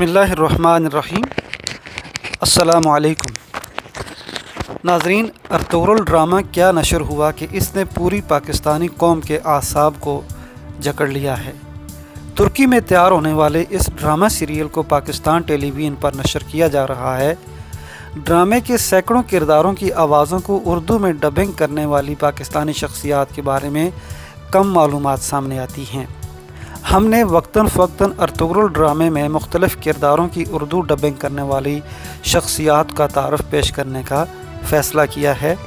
बिस्मिल्लाहिर्रहमानिर्रहीम। अस्सलामु अलैकुम नाज़रीन, अर्तुगरुल ड्रामा क्या नशर हुआ कि इसने पूरी पाकिस्तानी कौम के आसाब को जकड़ लिया है। तुर्की में तैयार होने वाले इस ड्रामा सीरियल को पाकिस्तान टेलीविज़न पर नशर किया जा रहा है। ड्रामे के सैकड़ों किरदारों की आवाज़ों को उर्दू में डबिंग करने वाली पाकिस्तानी शख्सियात के बारे में कम मालूमात सामने आती हैं। हमने वक्तन फ़वक्तन अर्तुगरुल ड्रामे में मुख्तलिफ़ किरदारों की उर्दू डबिंग करने वाली शख्सियात का तारुफ़ पेश करने का फ़ैसला किया है।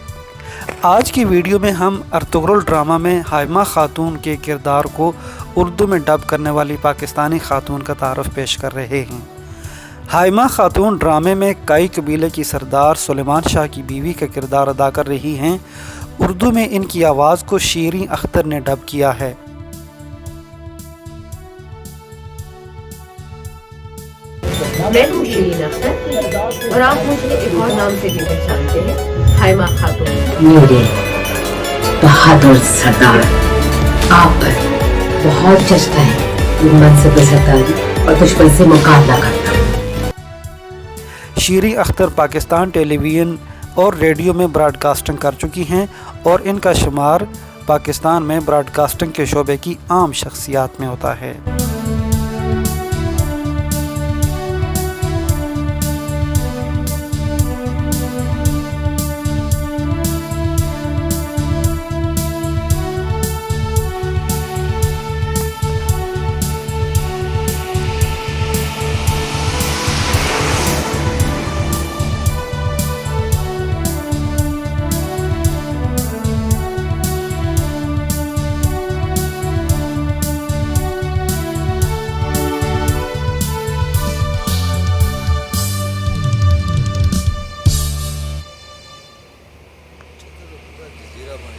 आज की वीडियो में हम अर्तुगरुल ड्रामा में हाइमा खातून के किरदार को उर्दू में डब करने वाली पाकिस्तानी खातून का तारुफ़ पेश कर रहे हैं। हाइमा खातून ड्रामे में काई कबीले की सरदार सुलेमान शाह की बीवी का किरदार अदा कर रही हैं। उर्दू में इनकी आवाज़ को शीरीं अख्तर ने डब किया है। मैं हूँ शीरीं अख्तर और आप मुझे एक और नाम से भी पहचानते हैं, हाइमा खातून। मेरे बहादुर सरदार, आप पर बहुत जश्न है मनसब सरदारी और दुश्मन से मुकाबला करना। शीरीं अख्तर पाकिस्तान टेलीविज़न और रेडियो में ब्रॉडकास्टिंग कर चुकी हैं और इनका शुमार पाकिस्तान में ब्रॉडकास्टिंग के शोबे की आम शख्सियात में होता है।